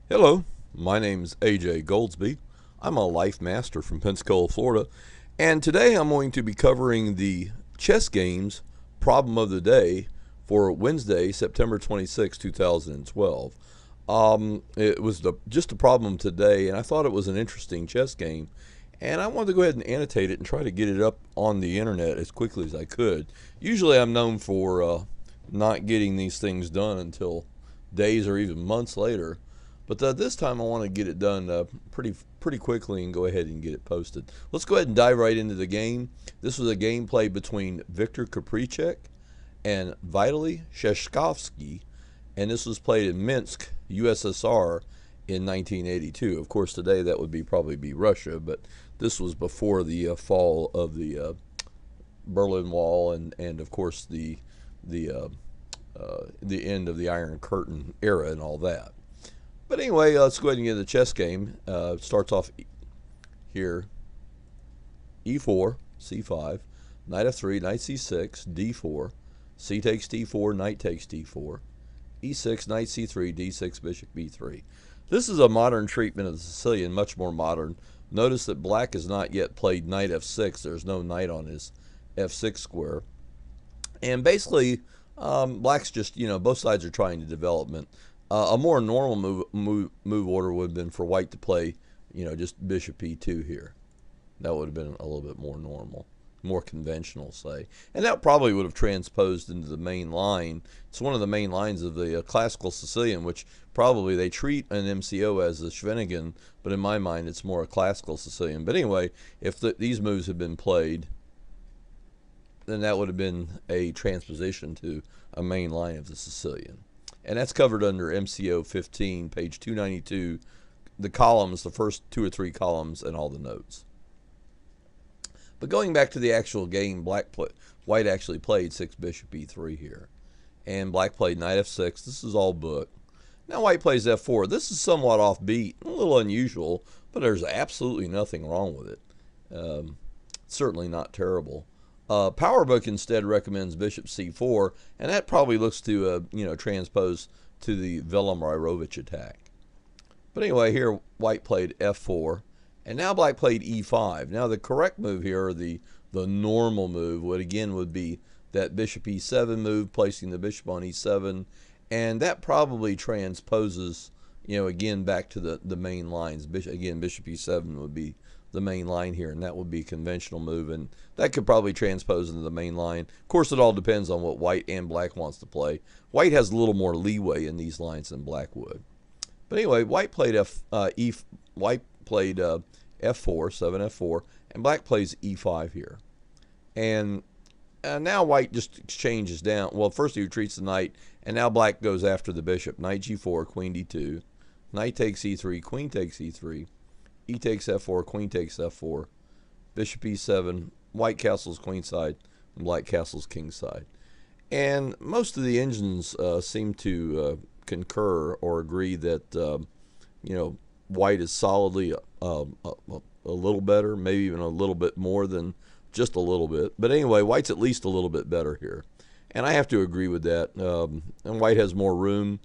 Hello, my name's AJ Goldsby. I'm a life master from Pensacola, Florida, and today I'm going to be covering the chess games problem of the day for Wednesday, September 26, 2012. It was just a problem today, and I thought it was an interesting chess game, and I wanted to go ahead and annotate it and try to get it up on the internet as quickly as I could. Usually I'm known for not getting these things done until days or even months later. But this time I want to get it done pretty quickly and go ahead and get it posted. Let's go ahead and dive right into the game. This was a game played between Viktor Kupreichik and Vitaly Tseshkovsky, and this was played in Minsk, USSR, in 1982. Of course, today that would probably be Russia, but this was before the fall of the Berlin Wall and of course the end of the Iron Curtain era and all that. But anyway, let's go ahead and get the chess game. It starts off here. E4, C5, knight F3, knight C6, D4, C takes D4, knight takes D4, E6, knight C3, D6, bishop B3. This is a modern treatment of the Sicilian, much more modern. Notice that black has not yet played knight F6. There's no knight on his F6 square. And basically, black's just, both sides are trying to development. A more normal move order would have been for white to play, just bishop e2 here. That would have been a little bit more normal, more conventional, say. And that probably would have transposed into the main line. It's one of the main lines of the classical Sicilian, which probably they treat an MCO as a Schwenigen, but in my mind it's more a classical Sicilian. But anyway, if these moves had been played, then that would have been a transposition to a main line of the Sicilian. And that's covered under MCO 15, page 292, the columns, the first two or three columns, and all the notes. But going back to the actual game, white actually played 6 bishop e3 here. And black played knight f6. This is all book. Now white plays f4. This is somewhat offbeat, a little unusual, but there's absolutely nothing wrong with it. Certainly not terrible. PowerBook instead recommends bishop c4, and that probably looks to transpose to the Velimirovich attack. But anyway, here white played f4, and now black played e5. Now the correct move here, or the normal move, would be that bishop e7 move, placing the bishop on e7, and that probably transposes, again back to the main lines. Bishop e7 would be the main line here, and that would be a conventional move, and that could probably transpose into the main line. Of course, it all depends on what white and black wants to play. White has a little more leeway in these lines than black would. But anyway, white played f4, 7f4, and black plays e5 here. And now white just exchanges down. Well, first he retreats the knight, and now black goes after the bishop. Knight g4, queen d2, knight takes e3, queen takes e3, e takes f4, queen takes f4, bishop e7, white castles queenside, and black castles kingside. And most of the engines seem to concur or agree that, white is solidly a little better, maybe even a little bit more than just a little bit. But anyway, white's at least a little bit better here. And I have to agree with that. And white has more room.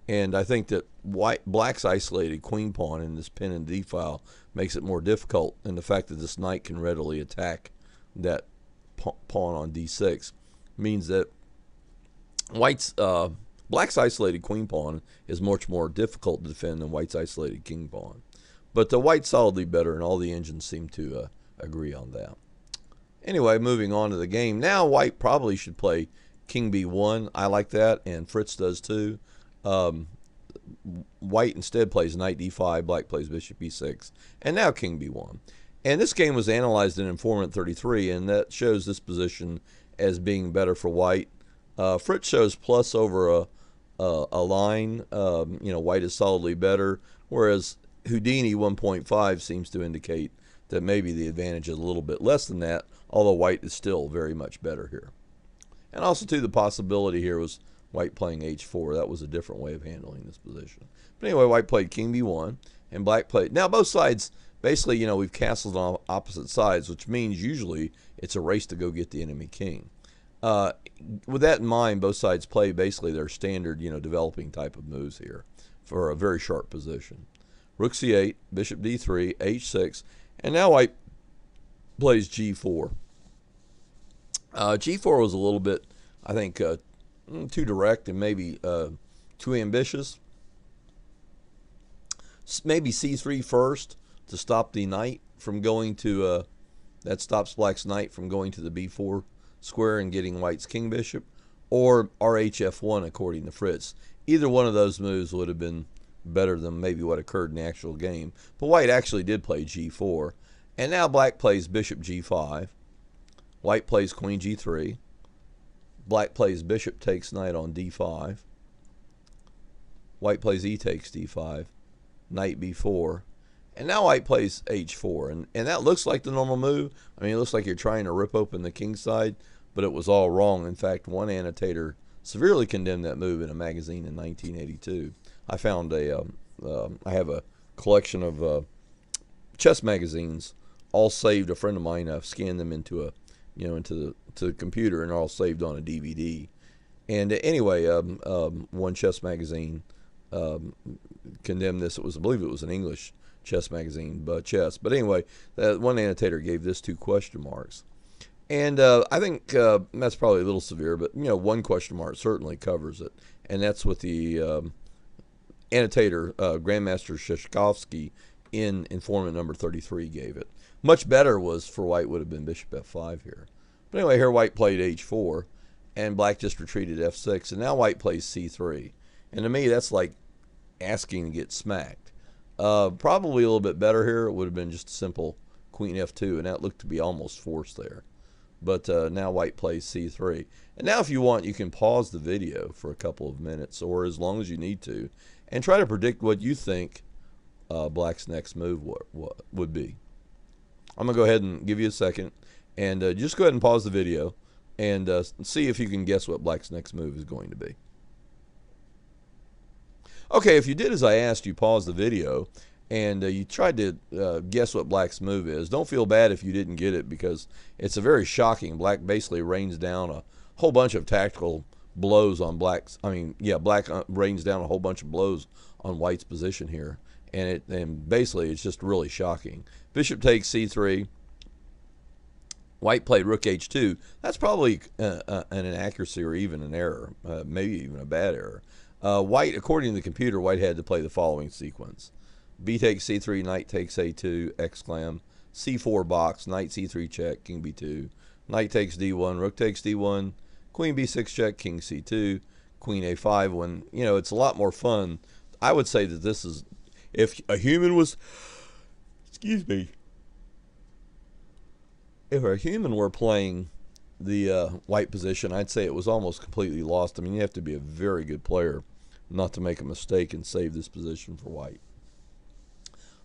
And I think that black's isolated queen pawn in this pin and d file makes it more difficult, and the fact that this knight can readily attack that pawn on d6 means that black's isolated queen pawn is much more difficult to defend than white's isolated king pawn. But the white's solidly better, and all the engines seem to agree on that. Anyway, moving on to the game. Now white probably should play king b1. I like that, and Fritz does too. White instead plays knight d5, black plays bishop e6, and now king b1. And this game was analyzed in Informant 33, and that shows this position as being better for white. Fritz shows plus over a line. White is solidly better, whereas Houdini 1.5 seems to indicate that maybe the advantage is a little bit less than that, although white is still very much better here. And also, too, the possibility here was white playing h4. That was a different way of handling this position. But anyway, white played king b1, and black played... Now, both sides, basically, we've castled on opposite sides, which means usually it's a race to go get the enemy king. With that in mind, both sides play basically their standard, developing type of moves here. for a very sharp position. Rook c8, bishop d3, h6, and now white plays g4. G4 was a little bit, I think, too direct and maybe too ambitious. Maybe c3 first to stop the knight from going to, that stops black's knight from going to the b4 square and getting white's king bishop, or rhf1 according to Fritz. Either one of those moves would have been better than maybe what occurred in the actual game. But white actually did play g4. And now black plays bishop g5. White plays queen g3. Black plays bishop takes knight on d5. White plays e takes d5. Knight b4. And now white plays h4. And that looks like the normal move. I mean, it looks like you're trying to rip open the king side, but it was all wrong. In fact, one annotator severely condemned that move in a magazine in 1982. I found I have a collection of chess magazines, all saved. A friend of mine scanned them into into the computer, and all saved on a DVD. And anyway, one chess magazine condemned this. I believe it was an English chess magazine, but chess. But anyway, one annotator gave this 2 question marks. And I think that's probably a little severe, but one question mark certainly covers it. And that's what the annotator, Grandmaster Tseshkovsky, in informant number 33 gave it. Much better was for white would have been bishop f5 here. But anyway, here white played h4, and black just retreated f6, and now white plays c3. And to me, that's like asking to get smacked. Probably a little bit better here. It would have been just a simple queen f2, and that looked to be almost forced there. But now white plays c3. And now if you want, you can pause the video for a couple of minutes, or as long as you need to, and try to predict what you think black's next move would be. I'm going to go ahead and give you a second, and just go ahead and pause the video, and see if you can guess what black's next move is going to be. Okay, if you did as I asked, you paused the video, and you tried to guess what black's move is. Don't feel bad if you didn't get it, because it's a very shocking. Black basically rains down a whole bunch of tactical blows on black's. Black rains down a whole bunch of blows on white's position here, and basically it's just really shocking. Bishop takes c3. White played rook h2. That's probably an inaccuracy or even an error, maybe even a bad error. White, according to the computer, white had to play the following sequence: b takes c3, knight takes a2, exclam, c4 box, knight c3 check, king b2, knight takes d1, rook takes d1, queen b6 check, king c2, queen a5. When it's a lot more fun. I would say that this is, if a human was, if a human were playing the white position, I'd say it was almost completely lost. I mean, you have to be a very good player not to make a mistake and save this position for white.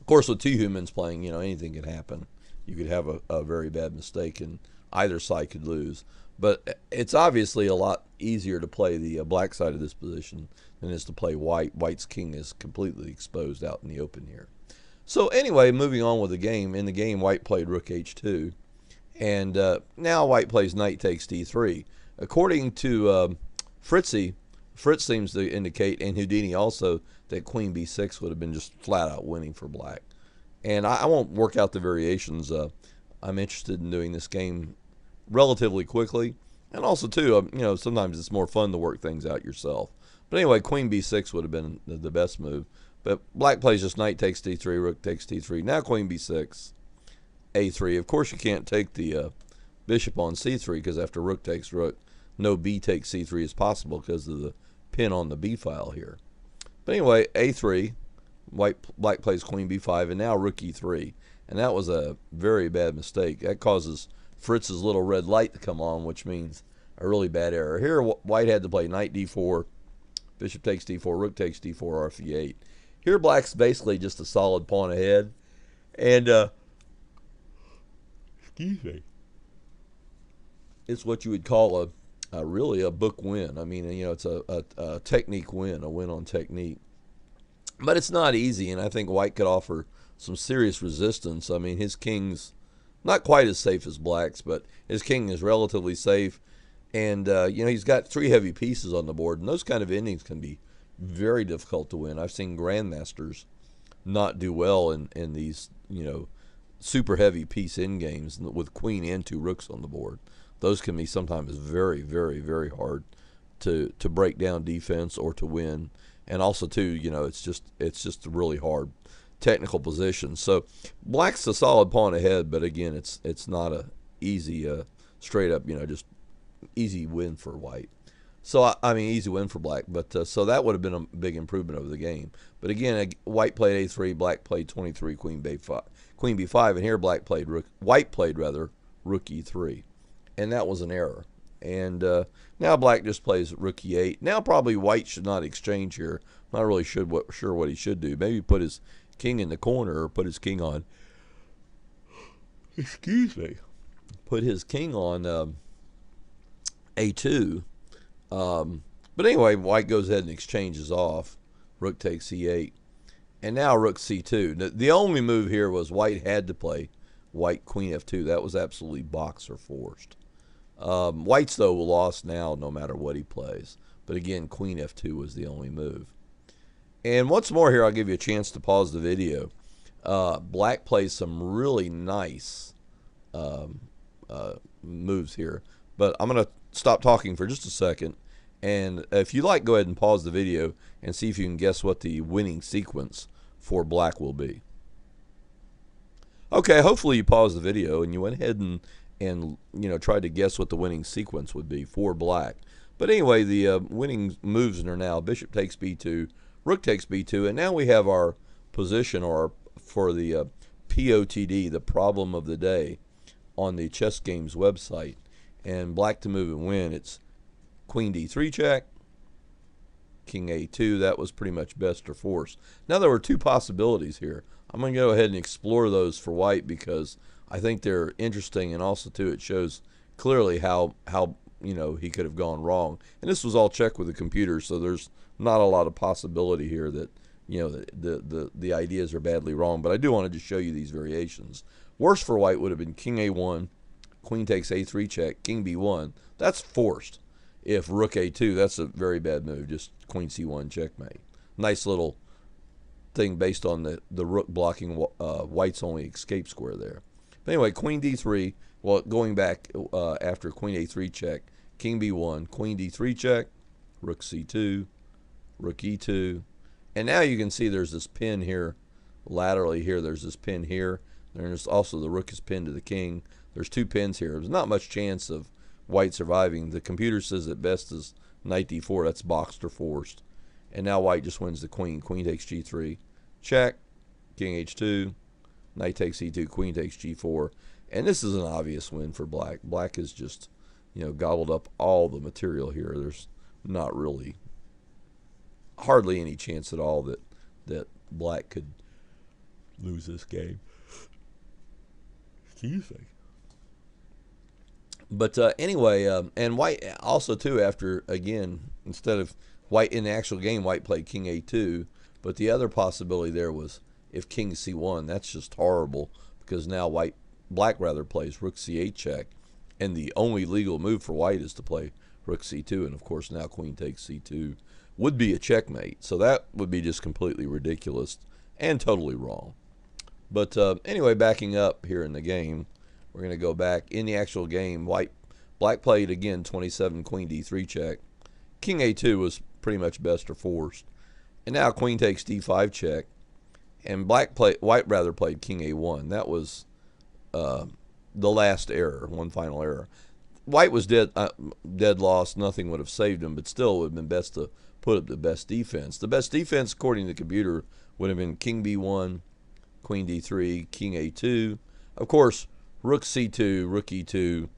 Of course, with 2 humans playing, anything can happen. You could have a very bad mistake, and either side could lose. But it's obviously a lot easier to play the black side of this position than it is to play white. White's king is completely exposed out in the open here. So anyway, moving on with the game. In the game, white played rook h2. And now white plays knight takes d3. According to Fritz seems to indicate, and Houdini also, that queen b6 would have been just flat out winning for black. And I won't work out the variations. I'm interested in doing this game relatively quickly. And also, too, sometimes it's more fun to work things out yourself. But anyway, queen b6 would have been the best move. But black plays just knight takes d3, rook takes d3. Now queen b6. a3. Of course, you can't take the bishop on c3, because after rook takes rook, no b takes c3 is possible because of the pin on the b file here. But anyway, a3, black plays queen b5, and now rook e3. And that was a very bad mistake. That causes Fritz's little red light to come on, which means a really bad error. Here, white had to play knight d4, bishop takes d4, rook takes d4, rc8. Here, black's basically just a solid pawn ahead. And it's what you would call really a book win. I mean, it's a technique win, a win on technique. But it's not easy, and I think white could offer some serious resistance. I mean, his king's not quite as safe as black's, but his king is relatively safe. And, he's got 3 heavy pieces on the board, and those kind of endings can be very difficult to win. I've seen grandmasters not do well in these, super heavy piece in games with queen and two rooks on the board. Those can be sometimes very, very, very hard to break down defense or to win. And also too, it's just a really hard technical position. So black's a solid pawn ahead, but again, it's not a easy straight up, just easy win for white. So I mean, easy win for black, but so that would have been a big improvement over the game. But again, white played a3, black played 23, queen b5, and here white played rook e3, and that was an error. And now black just plays rook e8. Now probably white should not exchange here. I'm not really sure what he should do. Maybe put his king in the corner or put his king on. Excuse me. Put his king on a2. But anyway, white goes ahead and exchanges off. Rook takes e8. And now rook c2. The only move here was white had to play white queen f2. That was absolutely boxer forced. White's, though, lost now no matter what he plays. But again, queen f2 was the only move. And once more here, I'll give you a chance to pause the video. Black plays some really nice moves here. But I'm going to stop talking for just a second. And if you like, go ahead and pause the video and see if you can guess what the winning sequence for black will be. Okay, hopefully you paused the video and you went ahead and tried to guess what the winning sequence would be for black. But anyway, the winning moves are now bishop takes b2, rook takes b2, and now we have our position for the P.O.T.D, the problem of the day, on the Chess Games website. And black to move and win, it's queen d3 check, king a2. That was pretty much best or forced. Now there were two possibilities here. I'm going to go ahead and explore those for white because I think they're interesting, and also too it shows clearly how he could have gone wrong. And this was all checked with the computer, so there's not a lot of possibility here that the ideas are badly wrong. But I do want to just show you these variations. Worse for white would have been king a1, queen takes a3 check, king b1. That's forced. If rook a2, that's a very bad move. Just queen c1 checkmate. Nice little thing based on the rook blocking white's only escape square there. But anyway, queen d3. Well, going back after queen a3 check, king b1, queen d3 check, rook c2, rook e2. And now you can see there's this pin here, laterally here. There's this pin here. There's also the rook is pinned to the king. There's two pins here. There's not much chance of white surviving. The computer says that best is knight d4. That's boxed or forced. And now white just wins the queen. Queen takes g3, check, king h2, knight takes e2, queen takes g4. And this is an obvious win for black. Black has just, gobbled up all the material here. There's not really, hardly any chance at all that black could lose this game. Excuse me. But anyway, and white also too, after, again, instead of white in the actual game, white played king a2. But the other possibility there was if king c1. That's just horrible because now black plays rook c8 check. And the only legal move for white is to play rook c2. And of course now queen takes c2 would be a checkmate. So that would be just completely ridiculous and totally wrong. But anyway, backing up here in the game, we're going to go back in the actual game. Black played again 27, queen d3 check. King a2 was pretty much best or forced. And now queen takes d5 check. And white played king a1. That was the last error, one final error. White was dead lost. Nothing would have saved him, but still it would have been best to put up the best defense. The best defense, according to the computer, would have been king b1, queen d3, king a2. Of course, rook c2, rook e2,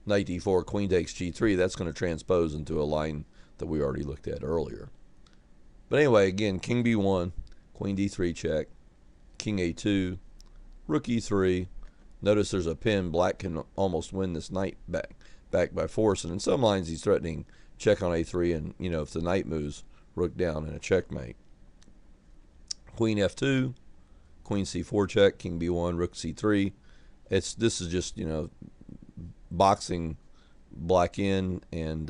knight d4, queen takes g3. That's going to transpose into a line that we already looked at earlier. But anyway, again, king b1, queen d3 check, king a2, rook e3. Notice there's a pin. Black can almost win this knight back by force. And in some lines, he's threatening check on a3. And, if the knight moves, rook down and a checkmate. Queen f2, queen c4 check, king b1, rook c3. This is just, boxing black in. And,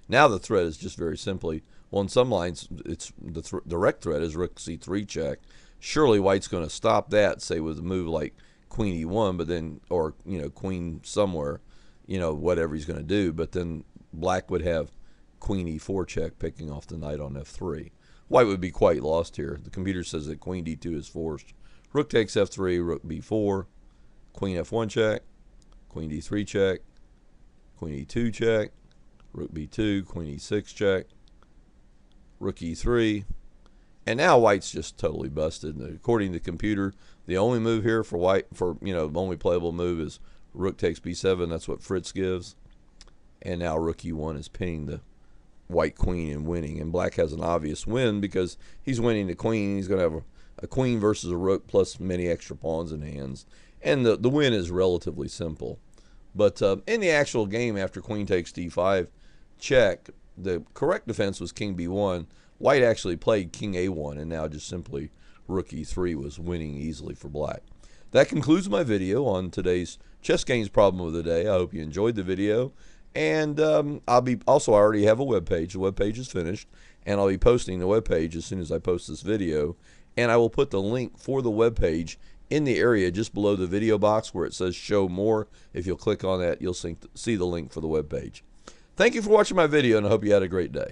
now the threat is just very simply Well, in some lines, it's the direct threat is rook c3 check. Surely white's going to stop that, say with a move like queen e1, but then, or queen somewhere, whatever he's going to do. But then black would have queen e4 check, picking off the knight on f3. White would be quite lost here. The computer says that queen d2 is forced. Rook takes f3, rook b4, queen f1 check, queen d3 check, queen e2 check, rook b2, queen e6 check, rook e3, and now white's just totally busted. And according to the computer, the only move here for white, the only playable move is rook takes b7. That's what Fritz gives. And now rook e1 is pinning the white queen and winning. And black has an obvious win because he's winning the queen. He's going to have a queen versus a rook plus many extra pawns in hands. And the win is relatively simple. But in the actual game, after queen takes d5 check, the correct defense was king b1. White actually played king a1, and now just simply rook e3 was winning easily for black. That concludes my video on today's chess games problem of the day. I hope you enjoyed the video. And I already have a web page. The web page is finished, and I'll be posting the web page as soon as I post this video. And I will put the link for the web page in the area just below the video box where it says show more. If you'll click on that, you'll see the link for the web page. Thank you for watching my video, and I hope you had a great day.